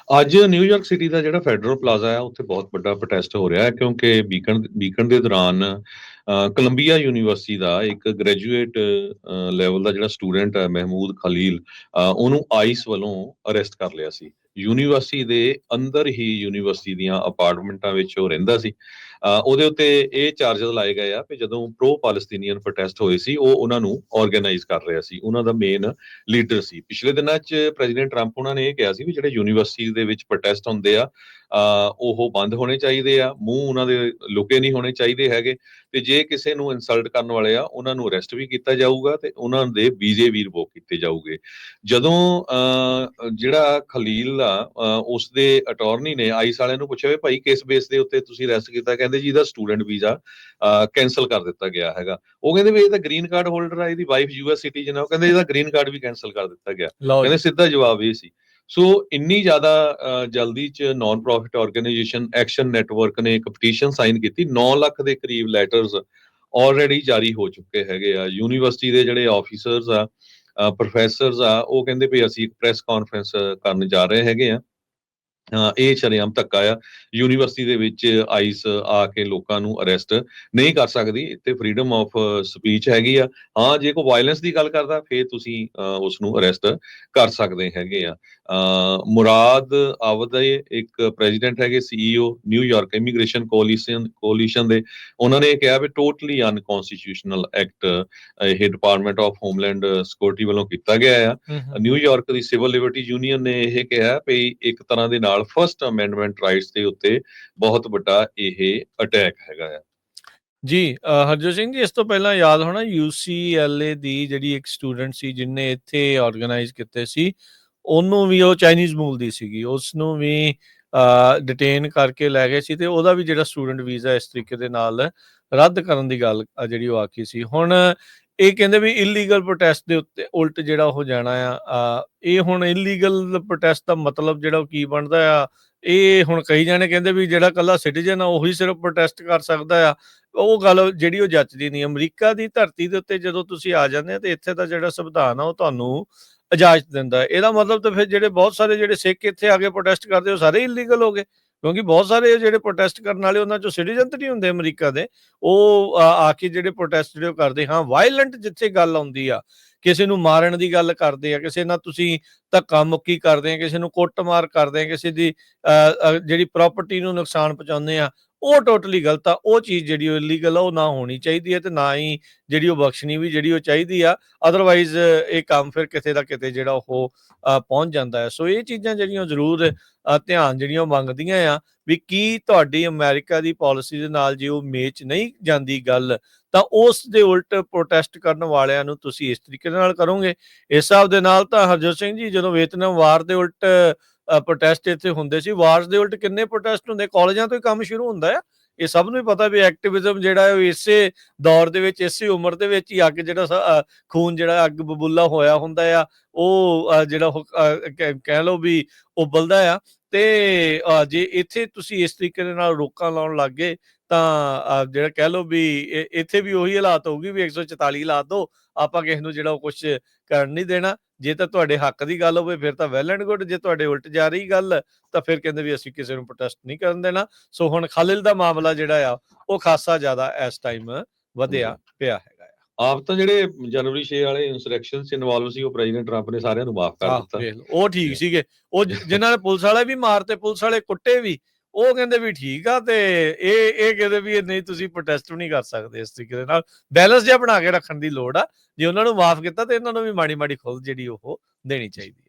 ਅੱਜ New York city ਦਾ ਜਿਹੜਾ federal plaza ਹੈ ਉੱਥੇ ਬਹੁਤ ਵੱਡਾ ਪ੍ਰੋਟੈਸਟ ਹੋ ਰਿਹਾ ਹੈ ਕਿਉਂਕਿ ਵੀਕਐਂਡ ਦੇ ਦੌਰਾਨ ਕੋਲੰਬੀਆ ਯੂਨੀਵਰਸਿਟੀ ਦਾ ਇੱਕ ਗ੍ਰੈਜੂਏਟ ਲੈਵਲ ਦਾ ਜਿਹੜਾ ਸਟੂਡੈਂਟ ਹੈ ਮਹਿਮੂਦ ਖਲੀਲ, ਉਹਨੂੰ ਆਈਸ ਵੱਲੋਂ ਅਰੈਸਟ ਕਰ ਲਿਆ ਸੀ। ਯੂਨੀਵਰਸਿਟੀ ਦੇ ਅੰਦਰ ਹੀ ਯੂਨੀਵਰਸਿਟੀ ਦੀਆਂ ਅਪਾਰਟਮੈਂਟਾਂ ਵਿੱਚ ਉਹ ਰਹਿੰਦਾ ਸੀ। ਉਹਦੇ ਉੱਤੇ ਇਹ ਚਾਰਜਸ ਲਾਏ ਗਏ ਆ ਕਿ ਜਦੋਂ ਪ੍ਰੋ ਪਾਲਸਤੀਨੀਅਨ ਪ੍ਰੋਟੈਸਟ ਹੋਏ ਸੀ ਉਹ ਉਹਨਾਂ ਨੂੰ ਆਰਗੇਨਾਈਜ਼ ਕਰ ਰਿਹਾ ਸੀ, ਉਹਨਾਂ ਦਾ ਮੇਨ ਲੀਡਰ ਸੀ। ਪਿਛਲੇ ਦਿਨਾਂ 'ਚ ਪ੍ਰੈਜ਼ੀਡੈਂਟ ਟਰੰਪ ਉਹਨਾਂ ਨੇ ਇਹ ਕਿਹਾ ਸੀ ਵੀ ਜਿਹੜੇ ਯੂਨੀਵਰਸਿਟੀ ਦੇ ਵਿੱਚ ਪ੍ਰੋਟੈਸਟ ਹੁੰਦੇ ਆ ਉਹ ਬੰਦ ਹੋਣੇ ਚਾਹੀਦੇ ਆ, ਮੂੰਹ ਉਹਨਾਂ ਦੇ ਲੁਕੇ ਨਹੀਂ ਹੋਣੇ ਚਾਹੀਦੇ ਹੈਗੇ, ਤੇ ਜੇ ਕਿਸੇ ਨੂੰ ਇਨਸਲਟ ਕਰਨ ਵਾਲੇ ਆ ਉਹਨਾਂ ਨੂੰ ਅਰੈਸਟ ਵੀ ਕੀਤਾ ਜਾਊਗਾ ਤੇ ਉਹਨਾਂ ਦੇ ਵੀਜ਼ੇ ਵੀ ਰਿਵੋਕ ਕੀਤੇ ਜਾਊਗੇ। ਜਦੋਂ ਜਿਹੜਾ ਖਲੀਲ ਆ ਉਸਦੇ ਅਟਾਰਨੀ ਨੇ ਆਈਸ ਵਾਲਿਆਂ ਨੂੰ ਪੁੱਛਿਆ ਵੀ ਭਾਈ ਕਿਸ ਬੇਸ ਦੇ ਉੱਤੇ ਤੁਸੀਂ ਅਰੈਸਟ ਕੀਤਾ, ਕਹਿੰਦੇ ਜੀ ਇਹਦਾ ਸਟੂਡੈਂਟ ਵੀਜ਼ਾ ਕੈਂਸਲ ਕਰ ਦਿੱਤਾ ਗਿਆ ਹੈਗਾ। ਉਹ ਕਹਿੰਦੇ ਵੀ ਇਹ ਤਾਂ ਗ੍ਰੀਨ ਕਾਰਡ ਹੋਲਡਰ ਆ, ਇਹਦੀ ਵਾਈਫ ਯੂਐਸ ਸਿਟੀਜ਼ਨ ਆ, ਉਹ ਕਹਿੰਦੇ ਇਹਦਾ ਗ੍ਰੀਨ ਕਾਰਡ ਵੀ ਕੈਂਸਲ ਕਰ ਦਿੱਤਾ ਗਿਆ। ਕਹਿੰਦੇ ਸਿੱਧਾ ਜਵਾਬ ਇਹ ਸੀ। ਸੋ ਇੰਨੀ ਜ਼ਿਆਦਾ ਜਲਦੀ ਚ non profit organization action network ਨੇ ਇੱਕ ਪਟੀਸ਼ਨ ਸਾਈਨ ਕੀਤੀ। 9 ਲੱਖ ਦੇ ਕਰੀਬ ਲੈਟਰਸ ਆਲਰੇਡੀ ਜਾਰੀ ਹੋ ਚੁੱਕੇ ਹੈਗੇ ਆ। ਯੂਨੀਵਰਸਿਟੀ ਦੇ ਜਿਹੜੇ ਆਫੀਸਰਸ ਆ, ਪ੍ਰੋਫੈਸਰਸ ਆ, ਉਹ ਕਹਿੰਦੇ ਵੀ ਅਸੀਂ ਇੱਕ ਪ੍ਰੈਸ ਕਾਨਫਰੰਸ ਕਰਨ ਜਾ ਰਹੇ ਹੈਗੇ ਆ। ਇਹ ਸ਼ਰੇਆਮ ਧੱਕਾ ਆ। ਯੂਨੀਵਰਸਿਟੀ ਦੇ ਵਿੱਚ ਆਈਸ ਆ ਕੇ ਲੋਕਾਂ ਨੂੰ ਅਰੈਸਟ ਨਹੀਂ ਕਰ ਸਕਦੀ, ਇੱਥੇ ਫਰੀडम ਆਫ ਸਪੀਚ ਹੈਗੀ ਆ। ਹਾਂ, ਜੇ ਕੋਈ ਵਾਇਲੈਂਸ ਦੀ ਗੱਲ ਕਰਦਾ ਫਿਰ ਤੁਸੀਂ ਉਸ ਨੂੰ ਅਰੈਸਟ ਕਰ ਸਕਦੇ ਹੈਗੇ ਆ। ਮੁਰਾਦ ਆਵਦੇ ਇੱਕ ਪ੍ਰੈਜ਼ੀਡੈਂਟ ਹੈਗੇ, ਸੀਈਓ ਨਿਊਯਾਰਕ ਇਮੀਗ੍ਰੇਸ਼ਨ ਕੋਲੀਸ਼ਨ ਦੇ, ਉਹਨਾਂ ਨੇ ਕਿਹਾ ਵੀ ਟੋਟਲੀ ਅਨਕਨਸਟੀਟਿਊਸ਼ਨਲ ਐਕਟ ਇਹ ਡਿਪਾਰਟਮੈਂਟ ਆਫ ਹੋਮਲੈਂਡ ਸਿਕਿਉਰਿਟੀ ਵੱਲੋਂ ਕੀਤਾ ਗਿਆ ਆ। ਨਿਊਯਾਰਕ ਦੀ ਸਿਵਲ ਲਿਬਰਟੀ ਯੂਨੀਅਨ ਨੇ ਇਹ ਕਿਹਾ ਵੀ ਇੱਕ ਤਰ੍ਹਾਂ ਦੇ ਨਾਲ ਫਸਟ ਅਮੈਂਡਮੈਂਟ ਰਾਈਟਸ ਦੇ ਉੱਤੇ ਬਹੁਤ ਵੱਡਾ ਇਹ ਅਟੈਕ ਹੈਗਾ ਆ। ਜੀ ਹਰਜੋਤ ਸਿੰਘ ਜੀ, ਇਸ ਤੋਂ ਪਹਿਲਾਂ ਯਾਦ ਹੋਣਾ UCLA ਦੀ ਜਿਹੜੀ ਇੱਕ ਸਟੂਡੈਂਟ ਸੀ ਜਿਹਨੇ ਇੱਥੇ ਆਰਗੇਨਾਈਜ਼ ਕੀਤੇ ਸੀ, ਉਹਨੂੰ ਵੀ ਉਹ ਚਾਈਨੀਜ਼ ਮੂਲ ਦੀ ਸੀਗੀ, ਉਸਨੂੰ ਵੀ ਡਿਟੇਨ ਕਰਕੇ ਲੈ ਗਏ ਸੀ ਤੇ ਉਹਦਾ ਵੀ ਜਿਹੜਾ ਸਟੂਡੈਂਟ ਵੀਜ਼ਾ ਇਸ ਤਰੀਕੇ ਦੇ ਨਾਲ ਰੱਦ ਕਰਨ ਦੀ ਗੱਲ ਜਿਹੜੀ ਉਹ ਆਖੀ ਸੀ। ਹੁਣ ਇਹ ਕਹਿੰਦੇ ਵੀ ਇਲੀਗਲ ਪ੍ਰੋਟੈਸਟ ਦੇ ਉੱਤੇ ਉਲਟ ਜਿਹੜਾ ਉਹ ਜਾਣਾ ਆ, ਇਹ ਹੁਣ ਇਲੀਗਲ ਪ੍ਰੋਟੈਸਟ ਦਾ ਮਤਲਬ ਜਿਹੜਾ ਉਹ ਕੀ ਬਣਦਾ ਆ? ਇਹ ਹੁਣ ਕਈ ਜਾਣੇ ਕਹਿੰਦੇ ਵੀ ਜਿਹੜਾ ਇਕੱਲਾ ਸਿਟੀਜ਼ਨ ਆ ਉਹੀ ਸਿਰਫ ਪ੍ਰੋਟੈਸਟ ਕਰ ਸਕਦਾ ਆ। ਉਹ ਗੱਲ ਜਿਹੜੀ ਉਹ ਜੱਚਦੀ ਨਹੀਂ। ਅਮਰੀਕਾ ਦੀ ਧਰਤੀ ਦੇ ਉੱਤੇ ਜਦੋਂ ਤੁਸੀਂ ਆ ਜਾਂਦੇ ਆ ਤੇ ਇੱਥੇ ਦਾ ਜਿਹੜਾ ਸੰਵਿਧਾਨ ਆ ਉਹ ਤੁਹਾਨੂੰ ਇਜਾਜ਼ਤ ਦਿੰਦਾ ਹੈ। ਇਹਦਾ ਮਤਲਬ ਤਾਂ ਫਿਰ ਜਿਹੜੇ ਬਹੁਤ ਸਾਰੇ ਜਿਹੜੇ ਸਿੱਖ ਇੱਥੇ ਆ ਕੇ ਪ੍ਰੋਟੈਸਟ ਕਰਦੇ ਉਹ ਸਾਰੇ ਇਲੀਗਲ ਹੋ ਗਏ, ਕਿਉਂਕਿ ਬਹੁਤ ਸਾਰੇ ਜਿਹੜੇ ਪ੍ਰੋਟੈਸਟ ਕਰਨ ਵਾਲੇ ਉਹਨਾਂ ਚੋਂ ਸਿਟੀਜ਼ਨ ਤਾਂ ਨਹੀਂ ਹੁੰਦੇ ਅਮਰੀਕਾ ਦੇ, ਉਹ ਆ ਕੇ ਜਿਹੜੇ ਪ੍ਰੋਟੈਸਟ ਜਿਹੜੇ ਉਹ ਕਰਦੇ। ਹਾਂ, ਵਾਇਲੈਂਟ ਜਿੱਥੇ ਗੱਲ ਆਉਂਦੀ ਆ, ਕਿਸੇ ਨੂੰ ਮਾਰਨ ਦੀ ਗੱਲ ਕਰਦੇ ਆ, ਕਿਸੇ ਨਾਲ ਤੁਸੀਂ ਧੱਕਾ ਮੁੱਕੀ ਕਰਦੇ ਆ, ਕਿਸੇ ਨੂੰ ਕੁੱਟਮਾਰ ਕਰਦੇ ਆ, ਕਿਸੇ ਦੀ ਜਿਹੜੀ ਪ੍ਰਾਪਰਟੀ ਨੂੰ ਨੁਕਸਾਨ ਪਹੁੰਚਾਉਂਦੇ ਆ, ਉਹ ਟੋਟਲੀ ਗਲਤ ਆ। ਉਹ ਚੀਜ਼ ਜਿਹੜੀ ਉਹ ਇਲੀਗਲ ਆ, ਉਹ ਨਾ ਹੋਣੀ ਚਾਹੀਦੀ ਹੈ ਤੇ ਨਾ ਹੀ ਜਿਹੜੀ ਉਹ ਬਖਸ਼ਣੀ ਵੀ ਜਿਹੜੀ ਉਹ ਚਾਹੀਦੀ ਆ। ਅਦਰਵਾਈਜ਼ ਇਹ ਕੰਮ ਫਿਰ ਕਿਤੇ ਦਾ ਕਿਤੇ ਜਿਹੜਾ ਉਹ ਪਹੁੰਚ ਜਾਂਦਾ ਹੈ। ਸੋ ਇਹ ਚੀਜ਼ਾਂ ਜਿਹੜੀਆਂ ਜ਼ਰੂਰ ਧਿਆਨ ਜਿਹੜੀਆਂ ਮੰਗਦੀਆਂ ਆ ਵੀ ਕੀ ਤੁਹਾਡੀ ਅਮਰੀਕਾ ਦੀ ਪਾਲਿਸੀ ਦੇ ਨਾਲ ਜੇ ਉਹ ਮੇਚ ਨਹੀਂ ਜਾਂਦੀ ਗੱਲ, ਤਾਂ ਉਸ ਦੇ ਉਲਟ ਪ੍ਰੋਟੈਸਟ ਕਰਨ ਵਾਲਿਆਂ ਨੂੰ ਤੁਸੀਂ ਇਸ ਤਰੀਕੇ ਦੇ ਨਾਲ ਕਰੋਗੇ। ਇਸ ਹਿਸਾਬ ਦੇ ਨਾਲ ਤਾਂ ਹਰਜੋਤ ਸਿੰਘ ਜੀ, ਜਦੋਂ ਵੀਅਤਨਾਮ ਵਾਰ ਦੇ ਉਲਟ ਪ੍ਰੋਟੈਸਟ ਇੱਥੇ ਹੁੰਦੇ ਸੀ, ਵਾਰਸ ਦੇ ਉਲਟ ਕਿੰਨੇ ਪ੍ਰੋਟੈਸਟ ਹੁੰਦੇ, ਕਾਲਜਾਂ ਤੋਂ ਹੀ ਕੰਮ ਸ਼ੁਰੂ ਹੁੰਦਾ ਆ। ਇਹ ਸਭ ਨੂੰ ਹੀ ਪਤਾ ਵੀ ਐਕਟਿਵਿਜ਼ਮ ਜਿਹੜਾ ਹੈ ਇਸੇ ਦੌਰ ਦੇ ਵਿੱਚ, ਇਸੇ ਉਮਰ ਦੇ ਵਿੱਚ ਹੀ ਅੱਗ ਜਿਹੜਾ ਖੂਨ ਜਿਹੜਾ ਅੱਗ ਬਬੂਲਾ ਹੋਇਆ ਹੁੰਦਾ ਆ, ਉਹ ਜਿਹੜਾ ਕਹਿ ਲਓ ਵੀ ਉਬਲਦਾ ਆ। ਤੇ ਜੇ ਇੱਥੇ ਤੁਸੀਂ ਇਸ ਤਰੀਕੇ ਦੇ ਨਾਲ ਰੋਕਾਂ ਲਾਉਣ ਲੱਗ ਗਏ ਤਾਂ ਜਿਹੜਾ ਕਹਿ ਲਓ ਵੀ ਇੱਥੇ ਵੀ ਉਹੀ ਹਾਲਾਤ ਹੋਊਗੀ ਵੀ 144 ਲਾ ਦੋ, ਆਪਾਂ ਕਿਸੇ ਨੂੰ ਜਿਹੜਾ ਉਹ ਕੁਛ ਕਰਨ ਨਹੀਂ ਦੇਣਾ। ਜੇ ਤਾਂ ਤੁਹਾਡੇ ਹੱਕ ਦੀ ਗੱਲ ਹੋਵੇ ਫਿਰ ਤਾਂ ਵੈਲ ਐਂਡ ਗੁੱਡ, ਜੇ ਤੁਹਾਡੇ ਉਲਟ ਜਾ ਰਹੀ ਗੱਲ ਤਾਂ ਫਿਰ ਕਹਿੰਦੇ ਵੀ ਅਸੀਂ ਕਿਸੇ ਨੂੰ ਪ੍ਰੋਟੈਸਟ ਨਹੀਂ ਕਰਨ ਦੇਣਾ। ਸੋ ਹੁਣ ਖਾਲਿਲ ਦਾ ਮਾਮਲਾ ਜਿਹੜਾ ਆ ਉਹ ਖਾਸਾ ਜ਼ਿਆਦਾ ਇਸ ਟਾਈਮ ਵਧਿਆ ਪਿਆ ਹੈਗਾ ਆ। ਆਪ ਤਾਂ ਜਿਹੜੇ ਜਨਵਰੀ 6 ਵਾਲੇ ਇਨਸਰੈਕਸ਼ਨ 'ਚ ਇਨਵੋਲਵ ਸੀ ਉਹ ਪ੍ਰੈਜ਼ੀਡੈਂਟ ਟਰੰਪ ਨੇ ਸਾਰਿਆਂ ਨੂੰ ਮਾਫ ਕਰ ਦਿੱਤਾ। ਉਹ ਠੀਕ ਸੀਗੇ, ਉਹ ਜਿਨ੍ਹਾਂ ਨੇ ਪੁਲਿਸ ਵਾਲੇ ਵੀ ਮਾਰਤੇ, ਪੁਲਿਸ ਵਾਲੇ ਕੁੱਟੇ ਵੀ, ਉਹ ਕਹਿੰਦੇ ਵੀ ਠੀਕ ਆ। ਤੇ ਇਹ ਕਹਿੰਦੇ ਵੀ ਨਹੀਂ, ਤੁਸੀਂ ਪ੍ਰੋਟੈਸਟ ਵੀ ਨਹੀਂ ਕਰ ਸਕਦੇ। ਇਸ ਤਰੀਕੇ ਦੇ ਨਾਲ ਬੈਲੈਂਸ ਜਿਹਾ ਬਣਾ ਕੇ ਰੱਖਣ ਦੀ ਲੋੜ ਆ। ਜੇ ਉਹਨਾਂ ਨੂੰ ਮਾਫ ਕੀਤਾ ਤੇ ਇਹਨਾਂ ਨੂੰ ਵੀ ਮਾੜੀ ਮਾੜੀ ਖੁੱਲ੍ਹ ਜਿਹੜੀ ਉਹ ਦੇਣੀ ਚਾਹੀਦੀ।